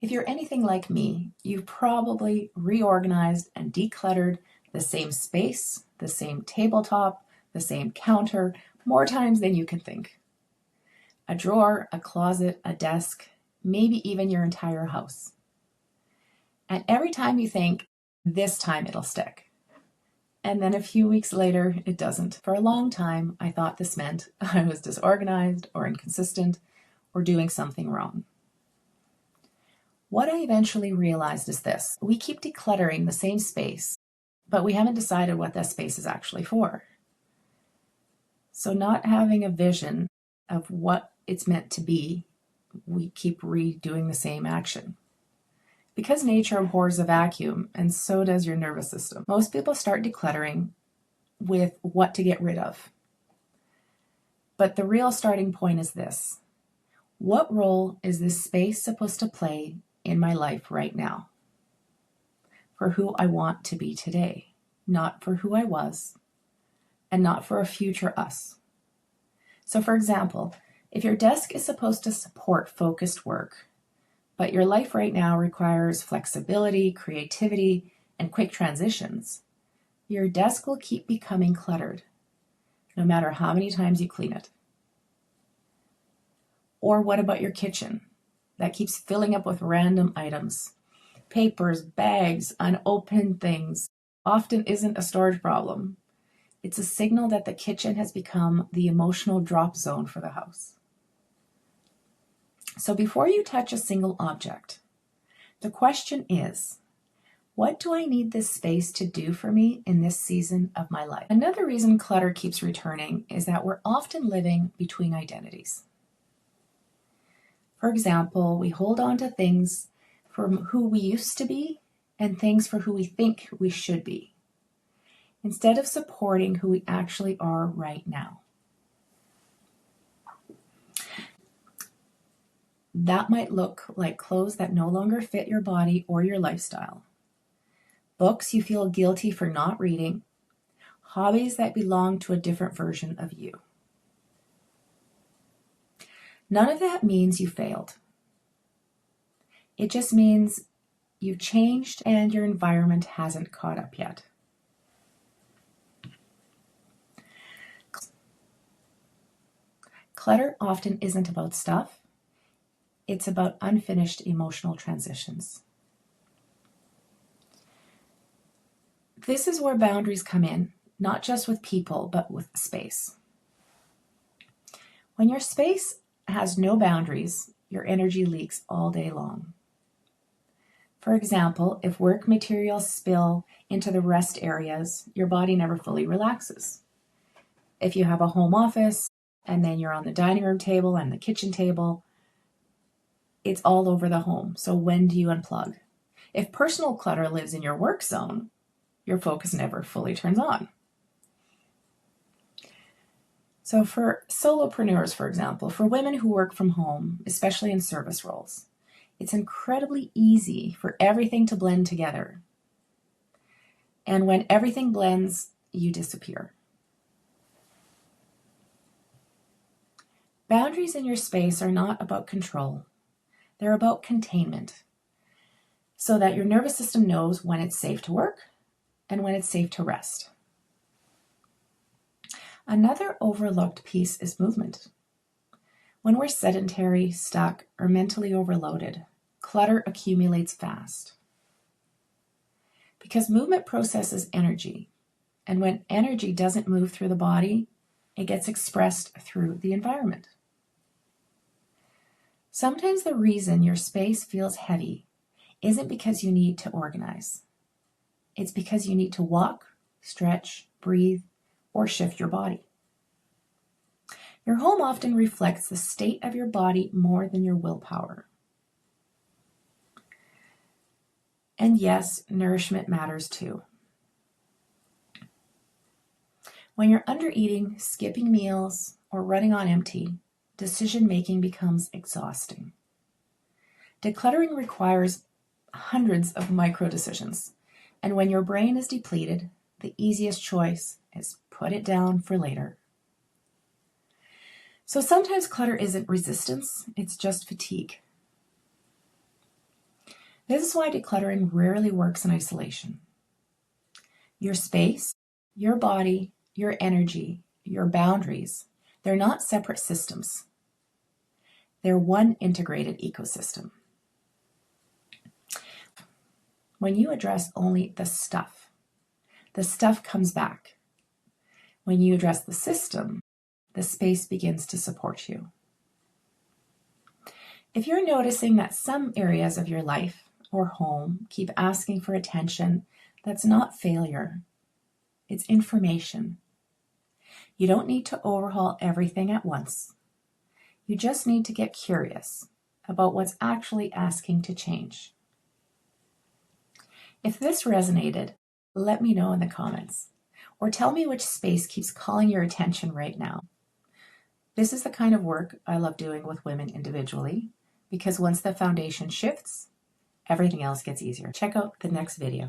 If you're anything like me, you've probably reorganized and decluttered the same space, the same tabletop, the same counter, more times than you can think. A drawer, a closet, a desk, maybe even your entire house. And every time you think, this time it'll stick. And then a few weeks later, it doesn't. For a long time, I thought this meant I was disorganized or inconsistent or doing something wrong. What I eventually realized is this: we keep decluttering the same space, but we haven't decided what that space is actually for. So not having a vision of what it's meant to be, we keep redoing the same action. Because nature abhors a vacuum, and so does your nervous system, most people start decluttering with what to get rid of. But the real starting point is this: what role is this space supposed to play in my life right now? For who I want to be today, not for who I was, and not for a future us. So for example, if your desk is supposed to support focused work, but your life right now requires flexibility, creativity, and quick transitions, your desk will keep becoming cluttered, no matter how many times you clean it. Or what about your kitchen? That keeps filling up with random items. Papers, bags, unopened things. Often isn't a storage problem. It's a signal that the kitchen has become the emotional drop zone for the house. So before you touch a single object, the question is, what do I need this space to do for me in this season of my life? Another reason clutter keeps returning is that we're often living between identities. For example, we hold on to things from who we used to be and things for who we think we should be, instead of supporting who we actually are right now. That might look like clothes that no longer fit your body or your lifestyle, books you feel guilty for not reading, hobbies that belong to a different version of you. None of that means you failed. It just means you've changed and your environment hasn't caught up yet. Clutter often isn't about stuff. It's about unfinished emotional transitions. This is where boundaries come in, not just with people, but with space. When your space has no boundaries, your energy leaks all day long. For example, if work materials spill into the rest areas, your body never fully relaxes. If you have a home office and then you're on the dining room table and the kitchen table, it's all over the home. So when do you unplug? If personal clutter lives in your work zone, your focus never fully turns on. So for solopreneurs, for example, for women who work from home, especially in service roles, it's incredibly easy for everything to blend together. And when everything blends, you disappear. Boundaries in your space are not about control. They're about containment, so that your nervous system knows when it's safe to work and when it's safe to rest. Another overlooked piece is movement. When we're sedentary, stuck, or mentally overloaded, clutter accumulates fast. Because movement processes energy, and when energy doesn't move through the body, it gets expressed through the environment. Sometimes the reason your space feels heavy isn't because you need to organize. It's because you need to walk, stretch, breathe, or shift your body. Your home often reflects the state of your body more than your willpower. And yes, nourishment matters too. When you're under-eating, skipping meals, or running on empty, decision-making becomes exhausting. Decluttering requires hundreds of micro decisions, and when your brain is depleted, the easiest choice is put it down for later. So sometimes clutter isn't resistance, it's just fatigue. This is why decluttering rarely works in isolation. Your space, your body, your energy, your boundaries, they're not separate systems. They're one integrated ecosystem. When you address only the stuff comes back. When you address the system, the space begins to support you. If you're noticing that some areas of your life or home keep asking for attention, that's not failure. It's information. You don't need to overhaul everything at once. You just need to get curious about what's actually asking to change. If this resonated, let me know in the comments, or tell me which space keeps calling your attention right now. This is the kind of work I love doing with women individually, because once the foundation shifts, everything else gets easier. Check out the next video.